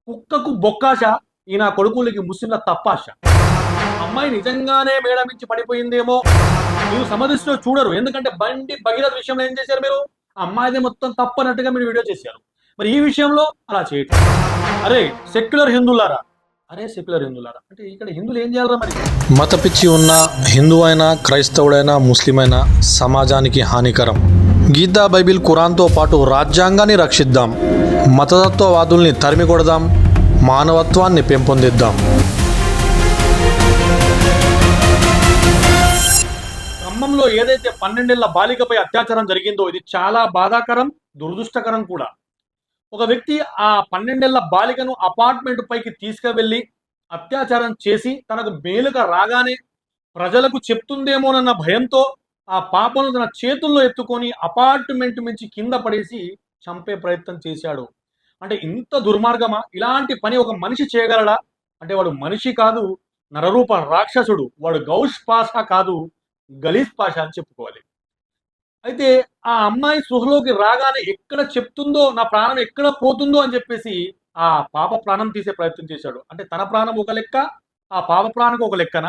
కుక్కకు బొక్కాశ, ఈయన కొడుకులకి ముస్లింల తప్పాశ. అమ్మాయి నిజంగానే మేడ నుంచి పడిపోయిందేమో మీరు సమదృష్టిలో చూడరు. ఎందుకంటే బండి భగీరథ విషయంలో ఏం చేశారు మీరు? అమ్మాయిదే మొత్తం తప్పనట్టుగా మీరు వీడియో చేశారు. మరి ఈ విషయంలో అలా చేయటం. అరే సెక్యులర్ హిందువులారా, అరే సెక్యులర్ హిందువులారా అంటే ఇక్కడ హిందువులు ఏం చేయాలరా మరి? మత పిచ్చి ఉన్న హిందూ అయినా క్రైస్తవుడైనా ముస్లిం అయినా సమాజానికి హానికరం. గీతా బైబిల్ ఖురాన్తో పాటు రాజ్యాంగాన్ని రక్షిద్దాం, మతతత్వవాదుల్ని తరిమి కొడదాం, మానవత్వాన్ని పెంపొందిద్దాం. ఖమ్మంలో ఏదైతే 12 ఏళ్ల బాలికపై అత్యాచారం జరిగిందో ఇది చాలా బాధాకరం, దురదృష్టకరం కూడా. ఒక వ్యక్తి ఆ 12 ఏళ్ల బాలికను అపార్ట్మెంట్ పైకి తీసుకువెళ్ళి అత్యాచారం చేసి తనకు మేలుక రాగానే ప్రజలకు చెప్తుందేమోనన్న భయంతో ఆ పాపను తన చేతుల్లో ఎత్తుకొని అపార్ట్మెంట్ నుంచి కింద పడేసి చంపే ప్రయత్నం చేశాడు. అంటే ఇంత దుర్మార్గమా? ఇలాంటి పని ఒక మనిషి చేయగలడా? అంటే వాడు మనిషి కాదు, నరరూప రాక్షసుడు. వాడు గౌష్ పాషా కాదు, గలీజ్ పాషా అని చెప్పుకోవాలి. అయితే ఆ అమ్మాయి సృహలోకి రాగానే ఎక్కడ చెప్తుందో నా ప్రాణం ఎక్కడ పోతుందో అని చెప్పేసి ఆ పాప ప్రాణం తీసే ప్రయత్నం చేశాడు. అంటే తన ప్రాణం ఒక లెక్క, ఆ పాప ప్రాణం ఒక లెక్కన?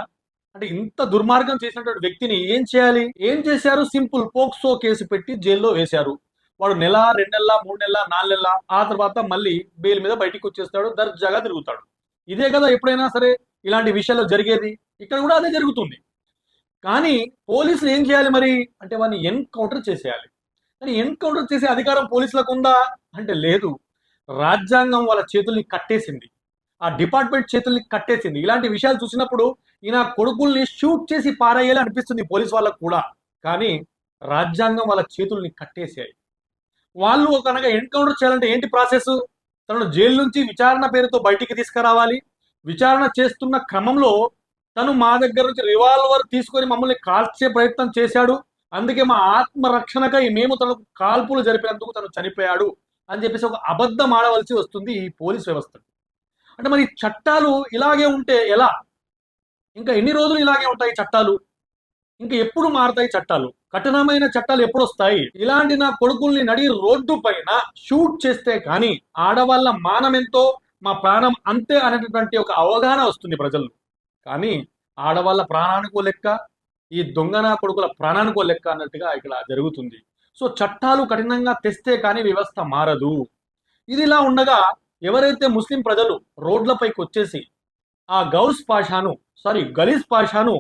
అంటే ఇంత దుర్మార్గం చేసినటువంటి వ్యక్తిని ఏం చేయాలి? ఏం చేశారు? సింపుల్, పోక్సో కేసు పెట్టి జైల్లో వేశారు. వాడు నెల, 2 నెలల, 3 నెలల, 4 నెలల, ఆ తర్వాత మళ్ళీ బెయిల్ మీద బయటికి వచ్చేస్తాడు, దర్జాగా తిరుగుతాడు. ఇదే కదా ఎప్పుడైనా సరే ఇలాంటి విషయాల్లో జరిగేది. ఇక్కడ కూడా అదే జరుగుతుంది. కానీ పోలీసులు ఏం చేయాలి మరి? అంటే వాడిని ఎన్కౌంటర్ చేసేయాలి. కానీ ఎన్కౌంటర్ చేసే అధికారం పోలీసులకు ఉందా అంటే లేదు. రాజ్యాంగం వాళ్ళ చేతుల్ని కట్టేసింది, ఆ డిపార్ట్మెంట్ చేతుల్ని కట్టేసింది. ఇలాంటి విషయాలు చూసినప్పుడు ఈయన కొడుకుల్ని షూట్ చేసి పారేయాలి అనిపిస్తుంది పోలీసు వాళ్ళకు కూడా. కానీ రాజ్యాంగం వాళ్ళ చేతుల్ని కట్టేసాయి. వాళ్ళు కనుక ఎన్కౌంటర్ చేయాలంటే ఏంటి ప్రాసెస్? తనను జైలు నుంచి విచారణ పేరుతో బయటికి తీసుకురావాలి. విచారణ చేస్తున్న క్రమంలో తను మా దగ్గర నుంచి రివాల్వర్ తీసుకొని మమ్మల్ని కాల్చే ప్రయత్నం చేశాడు, అందుకే మా ఆత్మరక్షణకై మేము తనకు కాల్పులు జరిపినందుకు తను చనిపోయాడు అని చెప్పేసి ఒక అబద్ధం ఆడవలసి వస్తుంది ఈ పోలీస్ వ్యవస్థ. అంటే మరి చట్టాలు ఇలాగే ఉంటే ఎలా? ఇంకా ఎన్ని రోజులు ఇలాగే ఉంటాయి చట్టాలు? ఇంకా ఎప్పుడు మారుతాయి చట్టాలు? కఠినమైన చట్టాలు ఎప్పుడు వస్తాయి? ఇలాంటి నా కొడుకుల్ని నడి రోడ్డు పైన షూట్ చేస్తే కానీ ఆడవాళ్ళ మానం ఎంతో మా ప్రాణం అంతే అనేటటువంటి ఒక అవగాహన వస్తుంది ప్రజల్లో. కానీ ఆడవాళ్ళ ప్రాణానికో లెక్క, ఈ దొంగన కొడుకుల ప్రాణానికో లెక్క అన్నట్టుగా ఇక్కడ జరుగుతుంది. సో చట్టాలు కఠినంగా తెస్తే కానీ వ్యవస్థ మారదు. ఇది ఇలా ఉండగా ఎవరైతే ముస్లిం ప్రజలు రోడ్లపైకి వచ్చేసి ఆ గలీజ్ పాషాను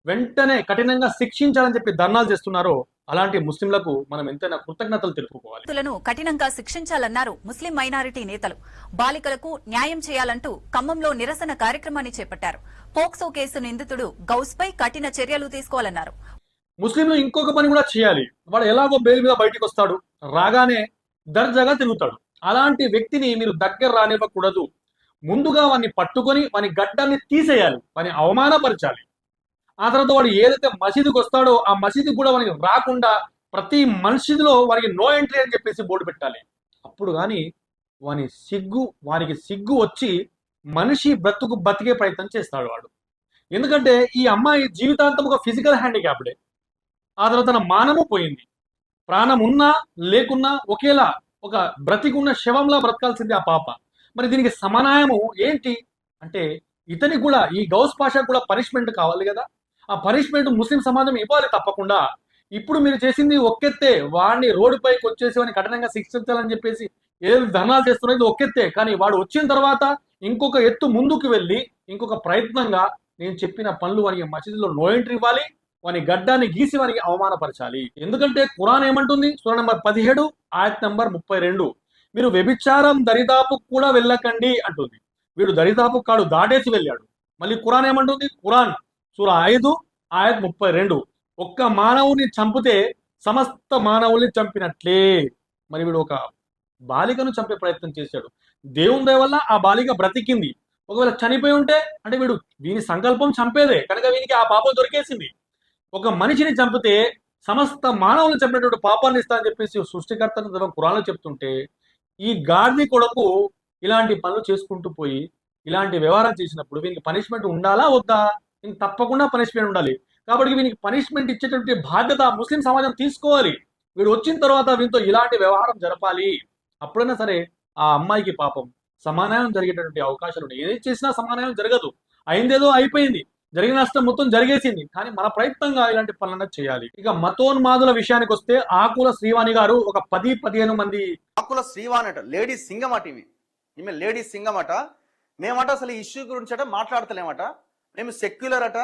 వెంటనే కఠినంగా శిక్షించాలని చెప్పి ధర్నాలు చేస్తున్నారో అలాంటి ముస్లింలకు మనం ఎంతైనా కృతజ్ఞతలు తెలుపుకోవాలి. కఠినంగా శిక్షించాలన్నారు ముస్లిం మైనారిటీ నేతలు. బాలికలకు న్యాయం చేయాలంటూ ఖమ్మంలో నిరసన కార్యక్రమాన్ని చేపట్టారు. పోక్సో కేసు నిందితుడు గౌస్ పై కఠిన చర్యలు తీసుకోవాలన్నారు. ముస్లింలు ఇంకొక పని కూడా చేయాలి. వాడు ఎలాగో బెయిల్ మీద బయటికి వస్తాడు, రాగానే దర్జాగా తిరుగుతాడు. అలాంటి వ్యక్తిని మీరు దగ్గర రానివ్వకూడదు. ముందుగా వాడిని పట్టుకొని వాని గడ్డాన్ని తీసేయాలి, వాని అవమానపరచాలి. ఆ తర్వాత వాడు ఏదైతే మసీదుకి వస్తాడో ఆ మసీదుకి కూడా వానికి రాకుండా ప్రతి మసీదులో వారికి నో ఎంట్రీ అని చెప్పేసి బోర్డు పెట్టాలి. అప్పుడు కానీ వానికి సిగ్గు వచ్చి మనిషి బతికే ప్రయత్నం చేస్తాడు వాడు. ఎందుకంటే ఈ అమ్మాయి జీవితాంతం ఒక ఫిజికల్ హ్యాండిక్యాప్డే. ఆ తర్వాత తన మానము పోయింది. ప్రాణం ఉన్నా లేకున్నా ఒకేలా ఒక బ్రతికున్న శవంలా బ్రతకాల్సింది ఆ పాప. మరి దీనికి సమన్వయము ఏంటి అంటే ఇతనికి కూడా, ఈ గౌస్ పాషాకు కూడా పనిష్మెంట్ కావాలి కదా. ఆ పనిష్మెంట్ ముస్లిం సమాజం ఇవ్వాలి తప్పకుండా. ఇప్పుడు మీరు చేసింది ఒక్కెత్తే, వాడిని రోడ్డుపైకి వచ్చేసి వాడిని కఠినంగా శిక్షించాలని చెప్పేసి ఏదో ధర్నాలు చేస్తున్నది ఒక్కెత్తే. కానీ వాడు వచ్చిన తర్వాత ఇంకొక ఎత్తు ముందుకు వెళ్ళి ఇంకొక ప్రయత్నంగా నేను చెప్పిన పనులు వానికి మసీదులో నో ఎంట్రీ ఇవ్వాలి, వాని గడ్డాన్ని గీసి వానికి అవమానపరచాలి. ఎందుకంటే ఖురాన్ ఏమంటుంది? సూరా నంబర్ 17 ఆయత్ నంబర్ 32, మీరు వ్యభిచారం దరిదాపు కూడా వెళ్ళకండి అంటుంది. వీడు దరిదాపు కాడు, దాటేసి వెళ్ళాడు. మళ్ళీ ఖురాన్ ఏమంటుంది? ఖురాన్ సూరా 5 ఆయత్ 32, ఒక్క మానవుని చంపితే సమస్త మానవుల్ని చంపినట్లే. మరి వీడు ఒక బాలికను చంపే ప్రయత్నం చేశాడు. దేవుని దయ వల్ల ఆ బాలిక బ్రతికింది. ఒకవేళ చనిపోయి ఉంటే అంటే వీని సంకల్పం చంపేదే కనుక వీనికి ఆ పాపం దొరికేసింది. ఒక మనిషిని చంపితే సమస్త మానవులను చంపినటువంటి పాపాన్ని ఇస్తా అని చెప్పేసి సృష్టికర్తను ఖురాన్లో చెప్తుంటే ఈ గాడిది కొడుకు ఇలాంటి పనులు చేసుకుంటూ పోయి ఇలాంటి వ్యవహారం చేసినప్పుడు వీనికి పనిష్మెంట్ ఉండాలా వద్దా? వీనికి తప్పకుండా పనిష్మెంట్ ఉండాలి. కాబట్టి వీనికి పనిష్మెంట్ ఇచ్చేటువంటి బాధ్యత ముస్లిం సమాజం తీసుకోవాలి. వీడు వచ్చిన తర్వాత వీనితో ఇలాంటి వ్యవహారం జరపాలి. అప్పుడైనా సరే ఆ అమ్మాయికి పాపం సమాధానం జరిగేటటువంటి అవకాశాలు ఉన్నాయి. ఏది చేసినా సమాధానం జరగదు. అయిందేదో అయిపోయింది. జరిగిన నష్టం మొత్తం జరిగేసింది. కానీ మన ప్రయత్నంగా ఇలాంటి పనులన్నా చేయాలి. ఇక మతోన్మాదుల విషయానికి వస్తే ఆకుల శ్రీవాణి గారు ఒక 10-15 మంది ఆకుల శ్రీవాణి అట లేడీస్ సింగం అట ఈమె లేడీస్ సింగం అట. మేమట అసలు ఈ ఇష్యూ గురించి అట మాట్లాడతలేమట. మేము సెక్యులర్ అట.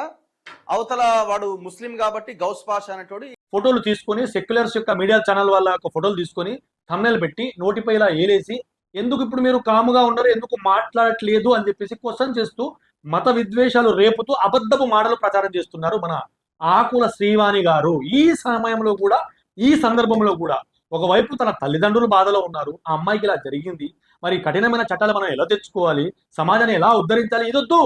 అవతల వాడు ముస్లిం కాబట్టి గౌస్ పాషా అనేటోడు ఫోటోలు తీసుకొని సెక్యులర్స్ యొక్క మీడియా ఛానల్ వాళ్ళ యొక్క ఫోటోలు తీసుకొని థంబ్నెయిల్ పెట్టి నోటిపై ఇలా ఏలేసి ఎందుకు ఇప్పుడు మీరు కాముగా ఉన్నారు, ఎందుకు మాట్లాడట్లేదు అని చెప్పేసి క్వశ్చన్ చేస్తూ మత విద్వేషాలు రేపుతూ అబద్ధపు మాటలు ప్రచారం చేస్తున్నారు మన ఆకుల శ్రీవాణి గారు. ఈ సమయంలో కూడా, ఈ సందర్భంలో కూడా ఒకవైపు తన తల్లిదండ్రులు బాధలో ఉన్నారు, ఆ అమ్మాయికి ఇలా జరిగింది, మరి కఠినమైన చట్టాలు మనం ఎలా తెచ్చుకోవాలి, సమాజాన్ని ఎలా ఉద్ధరించాలి, ఇదొద్దు,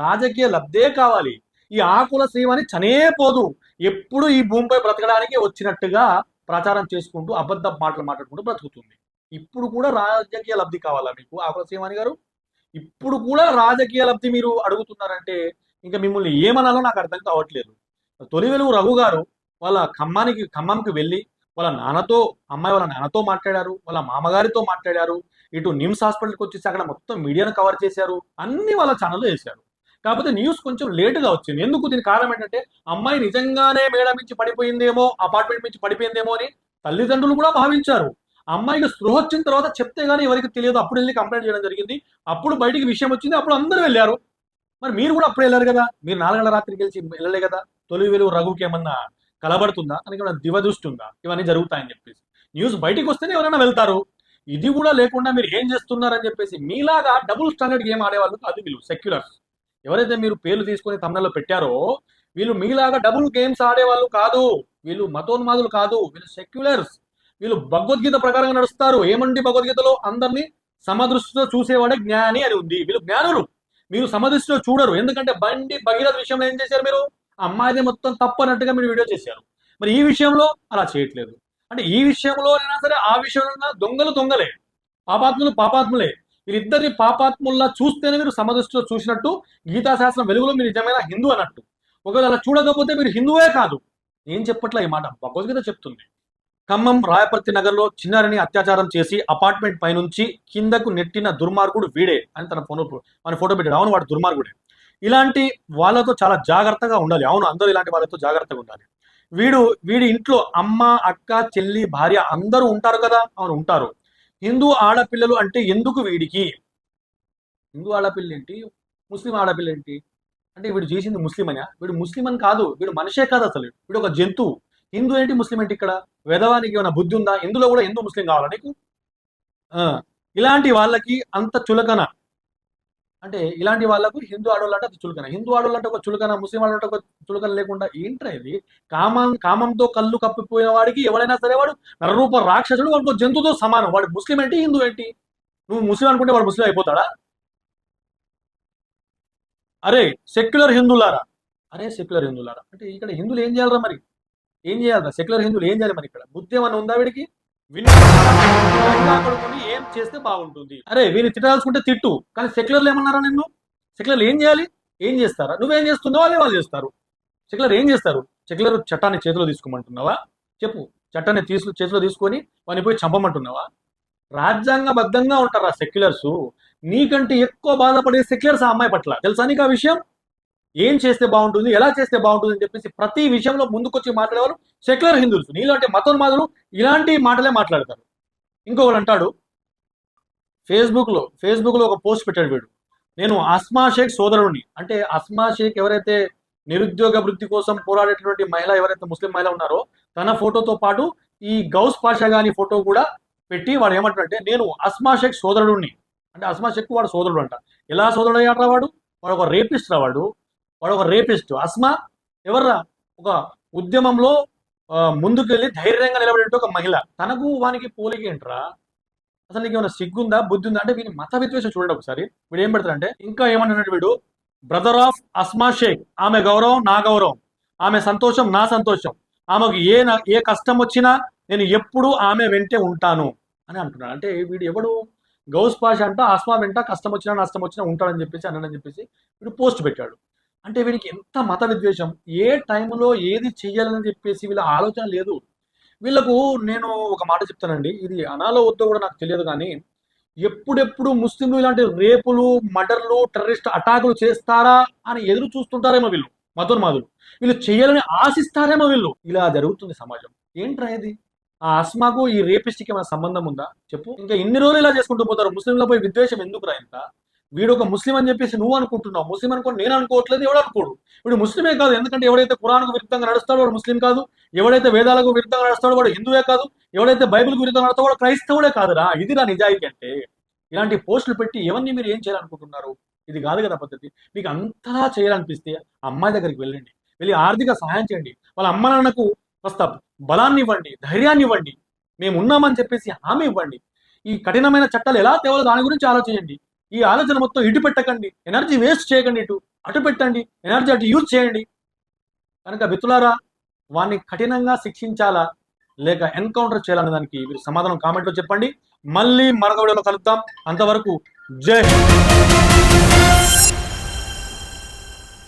రాజకీయ లబ్ధే కావాలి. ఈ ఆకుల శ్రీవాణి చనేపోదు, ఎప్పుడు ఈ భూమిపై బ్రతకడానికి వచ్చినట్టుగా ప్రచారం చేసుకుంటూ అబద్ధ మాటలు మాట్లాడుకుంటూ బ్రతుకుతుంది. ఇప్పుడు కూడా రాజకీయ లబ్ధి కావాలా మీకు ఆకుల శ్రీవాణి గారు? ఇప్పుడు కూడా రాజకీయ లబ్ధి మీరు అడుగుతున్నారంటే ఇంకా మిమ్మల్ని ఏమనాలో నాకు అర్థం కావట్లేదు. తొలివెలుగు రఘు గారు వాళ్ళ ఖమ్మంకి వెళ్ళి వాళ్ళ నాన్నతో, అమ్మాయి వాళ్ళ నాన్నతో మాట్లాడారు, వాళ్ళ మామగారితో మాట్లాడారు, ఇటు నిమ్స్ హాస్పిటల్కి వచ్చేసి అక్కడ మొత్తం మీడియాను కవర్ చేశారు, అన్ని వాళ్ళ ఛానల్లో వేశారు. కాకపోతే న్యూస్ కొంచెం లేటుగా వచ్చింది. ఎందుకు? దీని కారణం ఏంటంటే అమ్మాయి నిజంగానే మేడ నుంచి పడిపోయిందేమో, అపార్ట్మెంట్ నుంచి పడిపోయిందేమో అని తల్లిదండ్రులు కూడా భావించారు. అమ్మాయికి స్పృహ వచ్చిన తర్వాత చెప్తే గానీ ఎవరికి తెలియదు, అప్పుడు వెళ్ళి కంప్లైంట్ చేయడం జరిగింది. అప్పుడు బయటికి విషయం వచ్చింది, అప్పుడు అందరూ వెళ్ళారు. మరి మీరు కూడా అప్పుడు వెళ్ళారు కదా, మీరు 4 గంటల రాత్రికి గెలిచి వెళ్ళలే కదా. తొలివెలుగు రఘుకి ఏమన్నా కలబడుతుందా, అని కూడా దివదృష్టి ఉందా ఇవన్నీ జరుగుతాయని చెప్పేసి? న్యూస్ బయటికి వస్తేనే ఎవరైనా వెళ్తారు. ఇది కూడా లేకుండా మీరు ఏం చేస్తున్నారని చెప్పేసి మీలాగా డబుల్ స్టాండర్డ్ గేమ్ ఆడేవాళ్ళు కాదు వీళ్ళు సెక్యులర్స్. ఎవరైతే మీరు పేర్లు తీసుకొని తమిళలో పెట్టారో వీళ్ళు మీలాగా డబుల్ గేమ్స్ ఆడేవాళ్ళు కాదు, వీళ్ళు మతోన్మాదులు కాదు, వీళ్ళు సెక్యులర్స్. వీళ్ళు భగవద్గీత ప్రకారంగా నడుస్తారు. ఏమండి భగవద్గీతలో? అందరినీ సమదృష్టితో చూసేవాడే జ్ఞాని అని ఉంది. వీళ్ళు జ్ఞానులు, మీరు సమదృష్టిలో చూడరు. ఎందుకంటే బండి భగీరథ విషయంలో ఏం చేశారు మీరు? అమ్మాయిదే మొత్తం తప్పు అన్నట్టుగా మీరు వీడియో చేశారు. మరి ఈ విషయంలో అలా చేయట్లేదు. అంటే ఈ విషయంలో అయినా సరే ఆ విషయంలో దొంగలు దొంగలే, పాపాత్ములు పాపాత్ములే. వీరిద్దరిని పాపాత్ముల్లా చూస్తేనే మీరు సమదృష్టిలో చూసినట్టు, గీతాశాస్త్రం వెలుగులో మీరు నిజమైన హిందూ అన్నట్టు. ఒకవేళ అలా చూడకపోతే మీరు హిందువే కాదు. ఏం చెప్పట్లే ఈ మాట, భగవద్గీత చెప్తుంది. ఖమ్మం రాయపర్తి నగర్లో చిన్నారిని అత్యాచారం చేసి అపార్ట్మెంట్ పైనుంచి కిందకు నెట్టిన దుర్మార్గుడు వీడే అని తన ఫోటో పెట్టాడు. అవును, వాడు దుర్మార్గుడే. ఇలాంటి వాళ్ళతో చాలా జాగ్రత్తగా ఉండాలి. అవును, అందరూ ఇలాంటి వాళ్ళతో జాగ్రత్తగా ఉండాలి. వీడి ఇంట్లో అమ్మ, అక్క, చెల్లి, భార్య అందరూ ఉంటారు కదా. అవును, ఉంటారు. హిందూ ఆడపిల్లలు అంటే ఎందుకు వీడికి? హిందూ ఆడపిల్ల ఏంటి, ముస్లిం ఆడపిల్ల ఏంటి అంటే వీడు చేసింది ముస్లిం అనే? వీడు ముస్లిం అని కాదు, వీడు మనిషే కాదు అసలు, వీడు ఒక జంతువు. హిందూ ఏంటి, ముస్లిం ఏంటి? ఇక్కడ వేదవానికి ఏమైనా బుద్ధి ఉందా? ఇందులో కూడా హిందూ ముస్లిం కావాలా నీకు? ఇలాంటి వాళ్ళకి అంత చులకన, అంటే ఇలాంటి వాళ్ళకు హిందూ ఆడవాళ్ళు అంటే అది చులకన, హిందూ ఆడవాళ్ళు అంటే ఒక చులకన, ముస్లిం ఆడవాళ్ళు అంటే ఒక చులకన లేకుండా ఏంట్రా ఇది? కామంతో కళ్ళు కప్పిపోయిన వాడికి ఎవరైనా సరే వాడు నరరూప రాక్షసుడు, వాడికి జంతువుతో సమానం. వాడు ముస్లిం ఏంటి, హిందూ ఏంటి? నువ్వు ముస్లిం అనుకుంటే వాడు ముస్లిం అయిపోతాడా? అరే సెక్యులర్ హిందువులారా, అంటే ఇక్కడ హిందువులు ఏం చేయాలరా? మరి ఏం చేయాలరా? సెక్యులర్ హిందువులు ఏం చేయాలి మరి? ఇక్కడ బుద్ధి ఏమన్నా ఉందా వీడికి? ఏం చేస్తే బాగుంటుంది? అరే వీని తిట్టాల్సుకుంటే తిట్టు, కానీ సెక్యులర్లు ఏమన్నారా నిన్ను? సెక్యులర్లు ఏం చేయాలి? ఏం చేస్తారా? నువ్వేం చేస్తున్నావో అదే వాళ్ళు చేస్తారు. సెక్యులర్ ఏం చేస్తారు? సెక్యులర్ చట్టాన్ని చేతిలో తీసుకోమంటున్నావా? చెప్పు. చట్టాన్ని చేతిలో తీసుకొని వాడిని పోయి చంపమంటున్నావా? రాజ్యాంగబద్ధంగా ఉంటారా సెక్యులర్స్? నీకంటే ఎక్కువ బాధపడే సెక్యులర్స్ ఆ అమ్మాయి పట్ల. తెలుసా నీకు ఆ విషయం? ఏం చేస్తే బాగుంటుంది, ఎలా చేస్తే బాగుంటుంది అని చెప్పేసి ప్రతి విషయంలో ముందుకొచ్చి మాట్లాడేవారు సెక్యులర్ హిందువులు. నీలాంటి మతోన్మాదులు ఇలాంటి మాటలే మాట్లాడతారు. ఇంకొకడు అంటాడు, ఫేస్బుక్లో ఒక పోస్ట్ పెట్టాడు వీడు, నేను అస్మా షేక్ సోదరుడిని. అంటే అస్మా షేక్ ఎవరైతే నిరుద్యోగ వృత్తి కోసం పోరాడేటటువంటి మహిళ, ఎవరైతే ముస్లిం మహిళ ఉన్నారో తన ఫోటోతో పాటు ఈ గౌస్ పాషా గాని ఫోటో కూడా పెట్టి వాడు ఏమంటాడంటే నేను అస్మా షేక్ సోదరుడిని. అంటే అస్మా షేక్ వాడు సోదరుడు అంట. ఎలా సోదరుడు అయ్యాడ్రా వాడు? వాడు ఒక రేపిస్ట్ రా, వాడు ఒక రేపిస్ట్. అస్మా ఎవర్రా? ఒక ఉద్యమంలో ముందుకెళ్ళి ధైర్యంగా నిలబడే ఒక మహిళ. తనకు వానికి పోలిక ఏంట్రా? అసలు నీకు ఏమైనా సిగ్గుందా, బుద్ధి ఉందా? అంటే వీని మత విద్వేషం చూడండి ఒకసారి. వీడు ఏం పెడతాడంటే, ఇంకా ఏమన్నాడు వీడు, బ్రదర్ ఆఫ్ అస్మా షేక్, ఆమె గౌరవం నా గౌరవం, ఆమె సంతోషం నా సంతోషం, ఆమెకు ఏ కష్టం వచ్చినా నేను ఎప్పుడూ ఆమె వెంటే ఉంటాను అని అంటున్నాడు. అంటే వీడు ఎవడు? గౌస్ పాషా అంట అస్మా వెంట కష్టం వచ్చినా నష్టం వచ్చినా ఉంటాడని చెప్పేసి అన్నాడని చెప్పేసి వీడు పోస్ట్ పెట్టాడు. అంటే వీడికి ఎంత మత విద్వేషం, ఏ టైంలో ఏది చెయ్యాలని చెప్పేసి వీళ్ళ ఆలోచన లేదు వీళ్ళకు. నేను ఒక మాట చెప్తానండి, ఇది అనాలో వద్దో కూడా నాకు తెలియదు, కానీ ఎప్పుడెప్పుడు ముస్లింలు ఇలాంటి రేపులు, మర్డర్లు, టెర్రరిస్ట్ అటాకులు చేస్తారా అని ఎదురు చూస్తుంటారేమో వీళ్ళు మతోన్మాదులు. వీళ్ళు చేయాలని ఆశిస్తారేమో వీళ్ళు. ఇలా జరుగుతుంది సమాజం. ఏంట్రా ఇది? ఆ అస్మాకు ఈ రేపిస్ట్కి ఏమైనా సంబంధం ఉందా చెప్పు? ఇంకా ఇన్ని రోజులు ఇలా చేసుకుంటూ పోతారు. ముస్లింలపై విద్వేషం ఎందుకురా ఇంత? వీడు ఒక ముస్లిం అని చెప్పేసి నువ్వు అనుకుంటున్నావు, ముస్లిం అనుకోని నేను అనుకోవట్లేదు, ఎవడు అనుకోడు. వీడు ముస్లిమే కాదు, ఎందుకంటే ఎవడైతే ఖురాన్కు విరుద్ధంగా నడుస్తాడో వాడు ముస్లిం కాదు, ఎవడైతే వేదాలకు విరుద్ధంగా నడుస్తాడో వాడు హిందువే కాదు, ఎవడైతే బైబిల్కు విరుద్ధంగా నడుస్తాడో వాడు క్రైస్తవుడే కాదురా. ఇదిరా నిజాయితీ అంటే. ఇలాంటి పోస్టులు పెట్టి ఎవరిని మీరు ఏం చేయాలనుకుంటున్నారు? ఇది కాదు కదా పద్ధతి. మీకు అంతలా చేయాలనిపిస్తే అమ్మాయి దగ్గరికి వెళ్ళండి, వెళ్ళి ఆర్థిక సహాయం చేయండి, వాళ్ళ అమ్మ నాన్నకు కాస్త బలాన్ని ఇవ్వండి, ధైర్యాన్ని ఇవ్వండి, మేము ఉన్నామని చెప్పేసి హామీ ఇవ్వండి. ఈ కఠినమైన చట్టాలు ఎలా తేవాలో దాని గురించి ఆలోచించండి. ఈ ఆలోచన మొత్తం ఇటు పెట్టకండి, ఎనర్జీ వేస్ట్ చేయకండి, అటు పెట్టండి, ఎనర్జీ అటు యూజ్ చేయండి. కనుక మిత్రులారా, వాడిని కఠినంగా శిక్షించాలా లేక ఎన్కౌంటర్ చేయాలనే దానికి మీరు సమాధానం కామెంట్లో చెప్పండి. మళ్ళీ మరొక వీడియోలో కలుద్దాం. అంతవరకు జై హింద్.